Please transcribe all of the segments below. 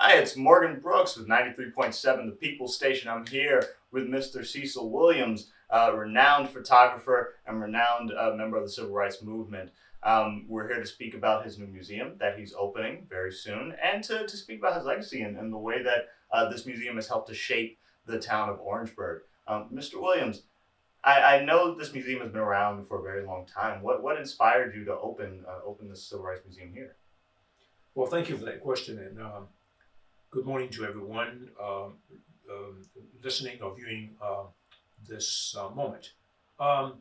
Hi, it's Morgan Brooks with 93.7, the People Station. I'm here with Mr. Cecil Williams, renowned photographer and renowned member of the Civil Rights Movement. We're here to speak about his new museum that he's opening very soon and to speak about his legacy and the way that this museum has helped to shape the town of Orangeburg. Mr. Williams, I know this museum has been around for a very long time. What inspired you to open this Civil Rights Museum here? Well, thank you for that question, and good morning to everyone listening or viewing this moment. Um,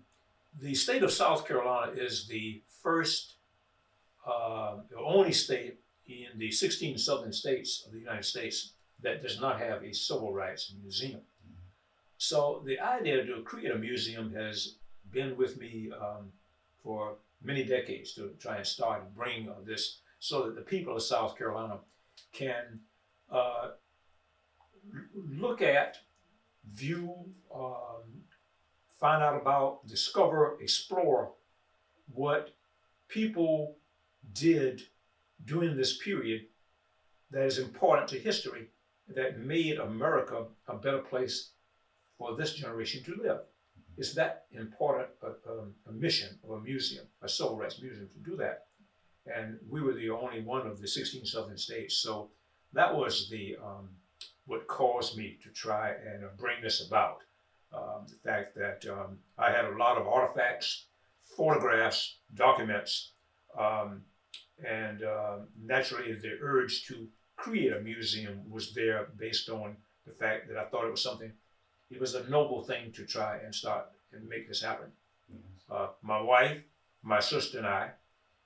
the state of South Carolina is the the only state in the 16 southern states of the United States that does not have a civil rights museum. So the idea to create a museum has been with me for many decades to try and start and bring this so that the people of South Carolina can uh, look at, view, find out about, discover, explore what people did during this period that is important to history that made America a better place for this generation to live. It's that important a mission of a museum, a civil rights museum, to do that. And we were the only one of the 16 southern states. So that was the what caused me to try and bring this about. The fact that I had a lot of artifacts, photographs, documents, um, and naturally the urge to create a museum was there based on the fact that I thought it was a noble thing to try and start and make this happen. My wife, my sister, and I,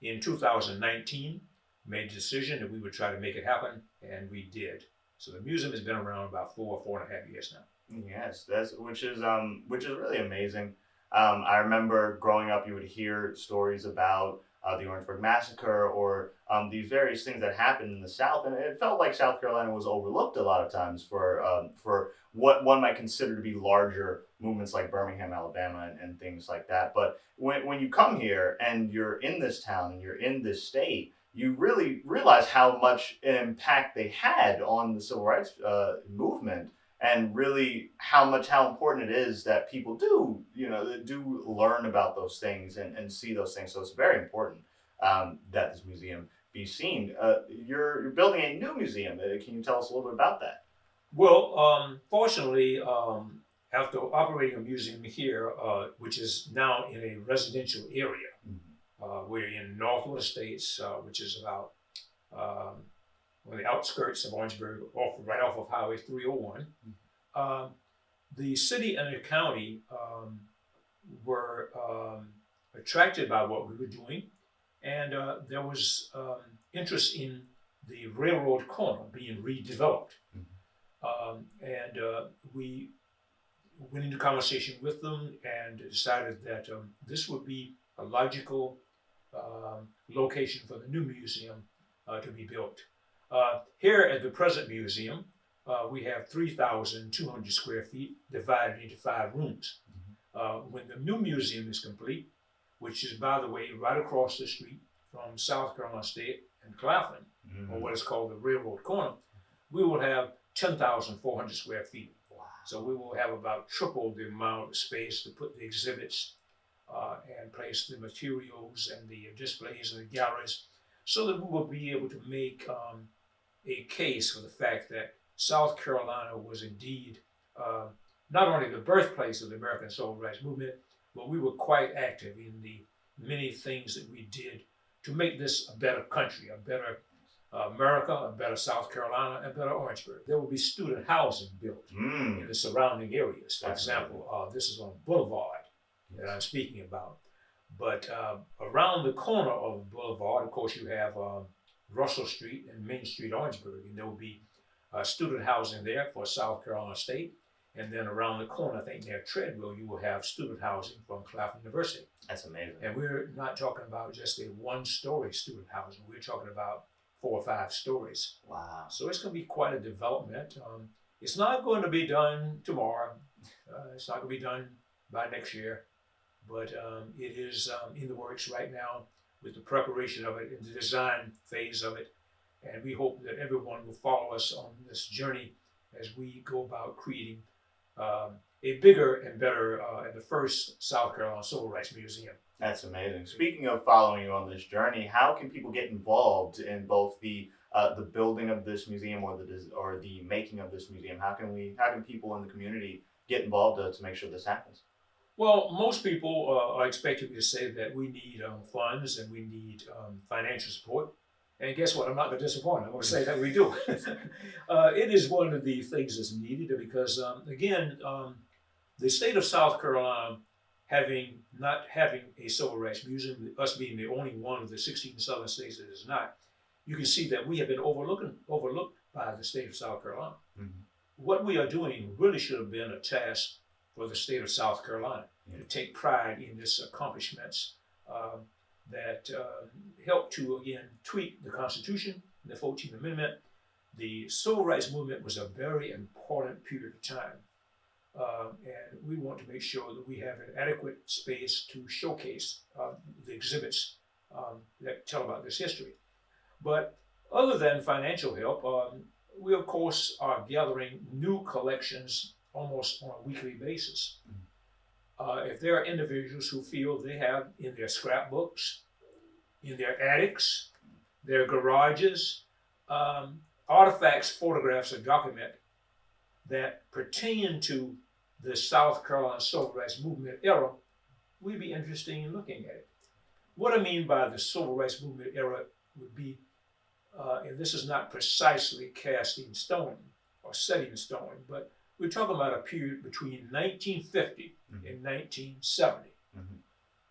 in 2019, made the decision that we would try to make it happen, and we did. So the museum has been around about 4.5 years now. Yes, that's which is really amazing. I remember growing up, you would hear stories about the Orangeburg massacre or these various things that happened in the South, and it felt like South Carolina was overlooked a lot of times for what one might consider to be larger movements like Birmingham, Alabama, and things like that. But when you come here and you're in this town and you're in this state, you really realize how much impact they had on the civil rights movement and really how important it is that people do learn about those things and see those things. So it's very important that this museum be seen. You're building a new museum. Can you tell us a little bit about that? Well, fortunately, after operating a museum here, which is now in a residential area, we're in Northwest States, which is about um, on the outskirts of Orangeburg, right off of Highway 301. Um, the city and the county were attracted by what we were doing, and there was interest in the railroad corner being redeveloped. And we went into conversation with them and decided that this would be a logical location for the new museum to be built. Here at the present museum, we have 3,200 square feet divided into 5 rooms. When the new museum is complete, which is, by the way, right across the street from South Carolina State and Claflin, or what is called the Railroad Corner, we will have 10,400 square feet. Wow. So we will have about triple the amount of space to put the exhibits and place the materials and the displays and the galleries so that we will be able to make a case for the fact that South Carolina was indeed not only the birthplace of the American Civil Rights Movement, but we were quite active in the many things that we did to make this a better country, a better America, a better South Carolina, a better Orangeburg. There will be student housing built in the surrounding areas. For example, this is on Boulevard that I'm speaking about. But around the corner of the boulevard, of course, you have Russell Street and Main Street, Orangeburg, and there will be student housing there for South Carolina State. And then around the corner, I think near Treadwell, you will have student housing from Claflin University. That's amazing. And we're not talking about just a one-story student housing. We're talking about 4 or 5 stories. Wow. So it's going to be quite a development. It's not going to be done tomorrow. It's not going to be done by next year. But it is in the works right now with the preparation of it, in the design phase of it. And we hope that everyone will follow us on this journey as we go about creating a bigger and better and the first South Carolina Civil Rights Museum. That's amazing. Speaking of following you on this journey, how can people get involved in both the building of this museum or the making of this museum? How can people in the community get involved to make sure this happens? Well, most people are expecting me to say that we need funds and we need financial support. And guess what? I'm not going to disappoint. I'm going to say that we do. It is one of the things that's needed because, again, the state of South Carolina not having a civil rights museum, us being the only one of the 16 southern states that is not, you can see that we have been overlooked by the state of South Carolina. Mm-hmm. What we are doing really should have been a task for the state of South Carolina to take pride in its accomplishments that helped to, again, tweak the Constitution, the 14th Amendment. The Civil Rights Movement was a very important period of time. And we want to make sure that we have an adequate space to showcase the exhibits that tell about this history. But other than financial help, we of course are gathering new collections almost on a weekly basis. If there are individuals who feel they have in their scrapbooks, in their attics, their garages, artifacts, photographs, or documents that pertain to the South Carolina Civil Rights Movement era, we'd be interested in looking at it. What I mean by the Civil Rights Movement era would be, and this is not precisely cast in stone or set in stone, but we're talking about a period between 1950 and 1970.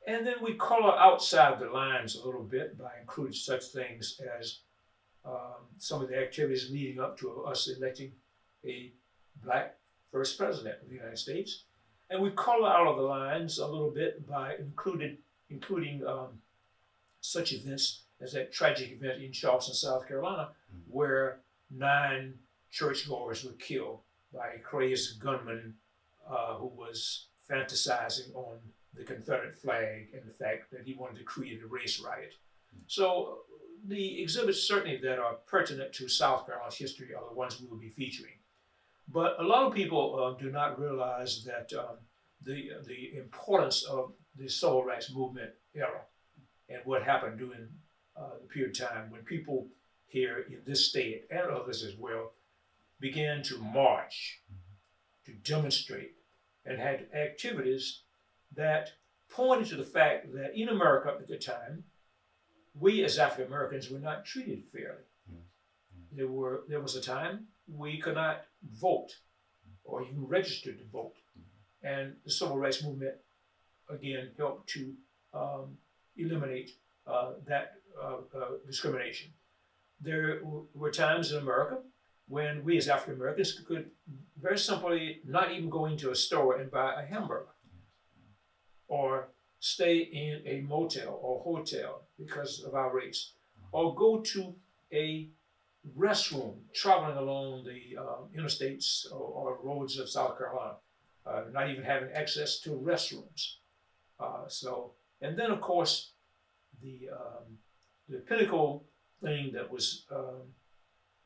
And then we color outside the lines a little bit by including such things as some of the activities leading up to us electing a black first president of the United States. And we color out of the lines a little bit by including such events as that tragic event in Charleston, South Carolina, where 9 churchgoers were killed by a crazed gunman who was fantasizing on the Confederate flag and the fact that he wanted to create a race riot. So the exhibits certainly that are pertinent to South Carolina's history are the ones we will be featuring. But a lot of people do not realize that the importance of the Civil Rights Movement era and what happened during the period of time when people here in this state and others as well began to march, to demonstrate, and had activities that pointed to the fact that in America at the time, we as African Americans were not treated fairly. There was a time we could not vote or even register to vote. And the Civil Rights Movement, again, helped to eliminate that discrimination. There were times in America when we as African Americans could very simply not even go into a store and buy a hamburger or stay in a motel or hotel because of our race, or go to a restroom traveling along the interstates or roads of South Carolina, not even having access to restrooms. And then of course, the pinnacle thing that was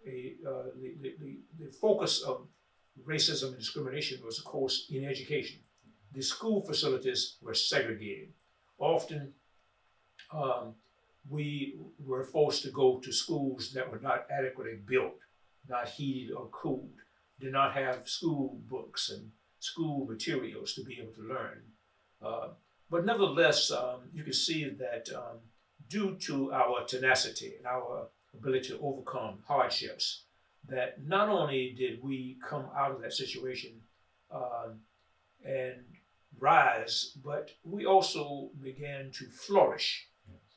the focus of racism and discrimination was, of course, in education. The school facilities were segregated. Often, we were forced to go to schools that were not adequately built, not heated or cooled, did not have school books and school materials to be able to learn. But nevertheless, you can see that due to our tenacity and our ability to overcome hardships, that not only did we come out of that situation and rise, but we also began to flourish,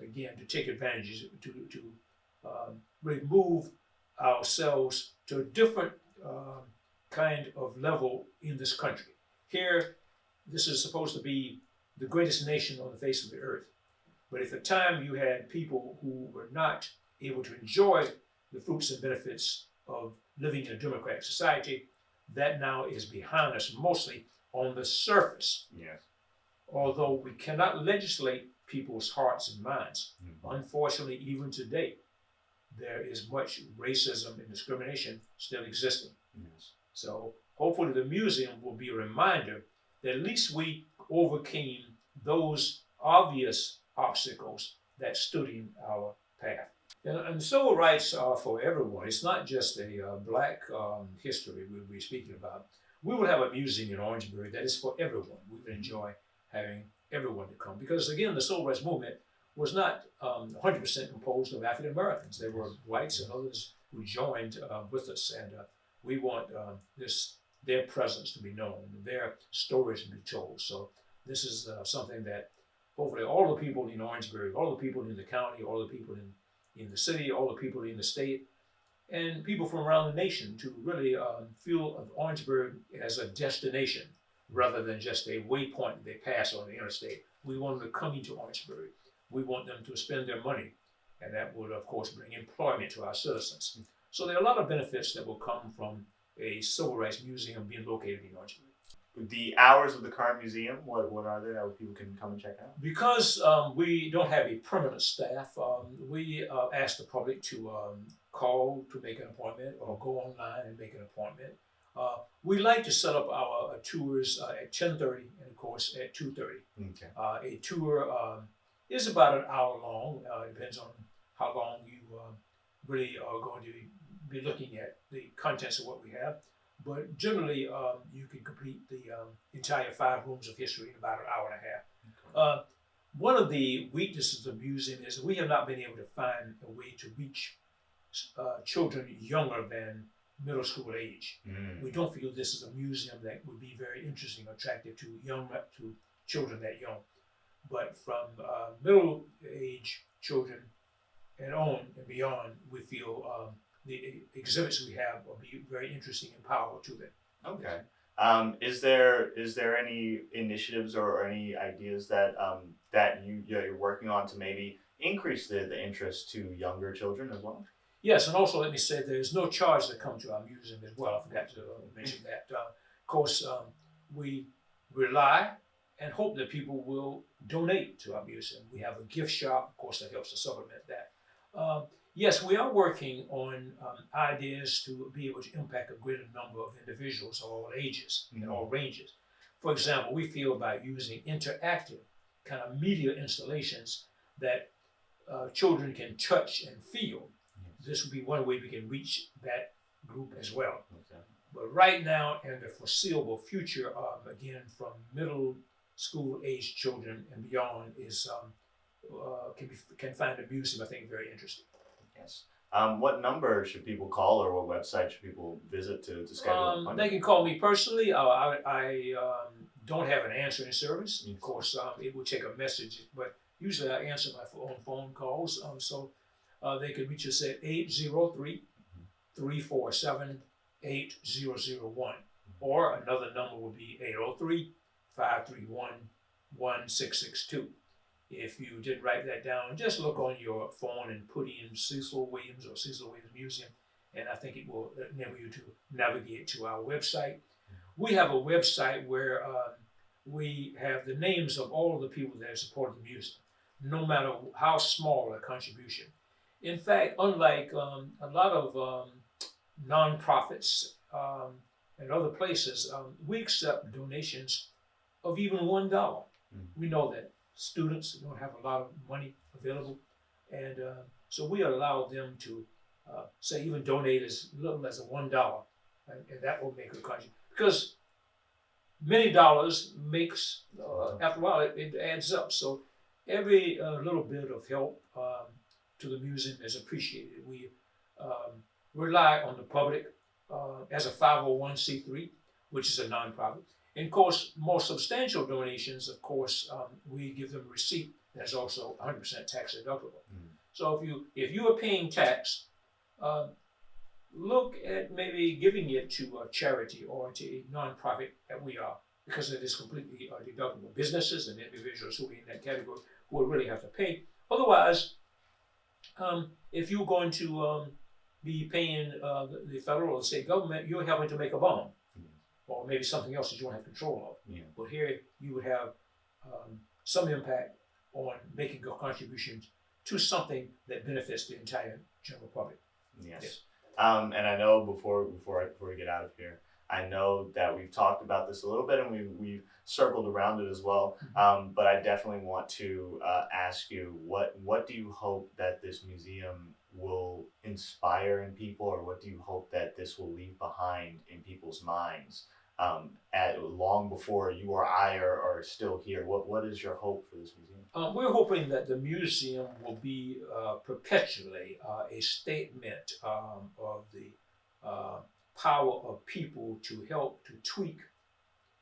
again, to take advantage, to really move ourselves to a different kind of level in this country. Here, this is supposed to be the greatest nation on the face of the earth. But at the time, you had people who were not able to enjoy the fruits and benefits of living in a democratic society. That now is behind us, mostly on the surface. Yes. Although we cannot legislate people's hearts and minds, unfortunately, even today. there is much racism and discrimination still existing. Yes. So hopefully the museum will be a reminder that at least we overcame those obvious obstacles that stood in our path. And civil rights are for everyone. It's not just a black history we'll be speaking about. We will have a museum in Orangeburg that is for everyone. We would enjoy having everyone to come because, again, the civil rights movement was not 100% composed of African Americans. There were whites and others who joined with us, and we want their presence to be known, their stories to be told. So this is something that hopefully all the people in Orangeburg, all the people in the county, all the people in the city, all the people in the state, and people from around the nation to really feel of Orangeburg as a destination rather than just a waypoint they pass on the interstate. We want them to come into Orangeburg. We want them to spend their money, and that would, of course, bring employment to our citizens. So there are a lot of benefits that will come from a civil rights museum being located in Orangeburg. The hours of the current museum, what are they that people can come and check out? Because we don't have a permanent staff, we ask the public to call to make an appointment or go online and make an appointment. We like to set up our tours at 10:30 and, of course, at 2:30. Okay. A tour is about an hour long. It depends on how long you really are going to be looking at the contents of what we have. But generally, you can complete the entire 5 rooms of history in about an hour and a half. Okay. One of the weaknesses of the museum is we have not been able to find a way to reach children younger than middle school age. We don't feel this is a museum that would be very interesting or attractive to children that young. But from middle age children and on and beyond, we feel the exhibits we have will be very interesting and powerful to them. Okay. Is there any initiatives or any ideas that you're working on to maybe increase the interest to younger children as well? Yes, and also let me say there's no charge to come to our museum as well. I forgot to mention that. Of course, we rely and hope that people will donate to our museum. We have a gift shop, of course, that helps to supplement that. Yes, we are working on ideas to be able to impact a greater number of individuals of all ages and all ranges. For example, we feel by using interactive kind of media installations that children can touch and feel. This would be one way we can reach that group as well. Okay. But right now, and the foreseeable future, again, from middle school age children and beyond, is can find the museum, I think, very interesting. Yes. What number should people call, or what website should people visit to schedule an appointment? They can call me personally. I don't have an answering service. Of course, it would take a message, but usually I answer my own phone calls. So they can reach us at 803-347-8001. Or another number would be 803-531-1662. If you didn't write that down, just look on your phone and put in Cecil Williams or Cecil Williams Museum, and I think it will enable you to navigate to our website. We have a website where we have the names of all of the people that have supported the museum, no matter how small a contribution. In fact, unlike a lot of nonprofits and other places, we accept donations of even $1. We know that students don't have a lot of money available, and so we allow them to say even donate as little as $1, and that will make a contribution. Because many dollars makes, after a while, it adds up. So every little bit of help to the museum is appreciated. We rely on the public as a 501c3, which is a nonprofit. And of course, more substantial donations, of course, we give them a receipt that's also 100% tax deductible. So if you are paying tax, look at maybe giving it to a charity or to a nonprofit that we are, because it is completely deductible. Businesses and individuals who are in that category who will really have to pay. Otherwise, if you're going to be paying the federal or state government, you're having to make a bond. Or maybe something else that you don't have control of. Yeah. But here you would have some impact on making a contribution to something that benefits the entire general public. Yes. Yes. And I know before we get out of here, I know that we've talked about this a little bit and we've circled around it as well. But I definitely want to ask you what do you hope that this museum will inspire in people, or what do you hope that this will leave behind in people's minds at long before you or I are still here? What is your hope for this museum? We're hoping that the museum will be perpetually a statement of the uh, power of people to help to tweak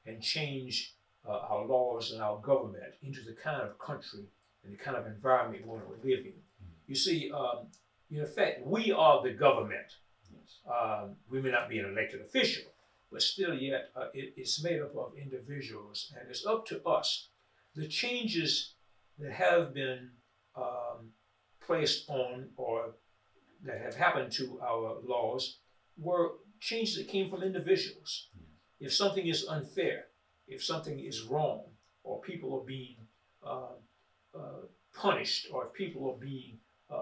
and change our laws and our government into the kind of country and the kind of environment we want to live in. You see, in effect, we are the government. Yes. We may not be an elected official, but still yet it's made up of individuals, and it's up to us. The changes that have been placed on or that have happened to our laws were changes that came from individuals. If something is unfair, if something is wrong, or people are being uh, punished, or if people are being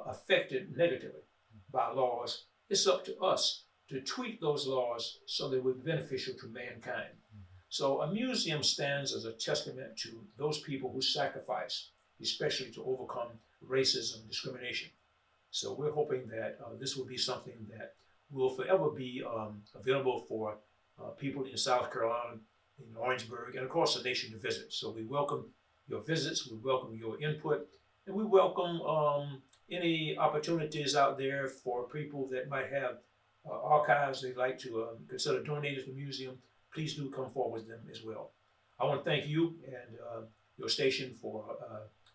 affected negatively by laws, it's up to us to tweak those laws so they will be beneficial to mankind. So a museum stands as a testament to those people who sacrifice, especially to overcome racism and discrimination. So we're hoping that this will be something that will forever be available for people in South Carolina, in Orangeburg, and across the nation to visit. So we welcome your visits, we welcome your input, and we welcome any opportunities out there for people that might have archives they'd like to consider donating to the museum. Please do come forward with them as well. I want to thank you and your station for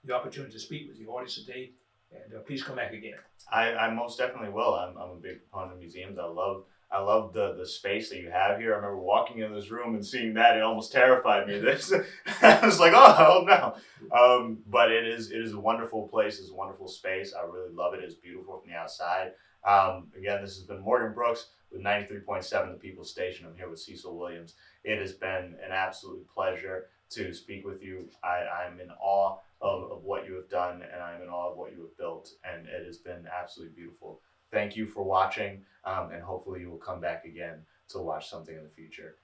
the opportunity to speak with the audience today, and please come back again. I most definitely will. I'm a big proponent of museums. I love the space that you have here. I remember walking in this room and seeing that; it almost terrified me. This I was like, oh no. But it is a wonderful place. It's a wonderful space. I really love it. It's beautiful from the outside. Again, this has been Morgan Brooks with 93.7 The People's Station. I'm here with Cecil Williams. It has been an absolute pleasure to speak with you. I'm in awe of what you have done, and I'm in awe of what you have built, and it has been absolutely beautiful. Thank you for watching, and hopefully you will come back again to watch something in the future.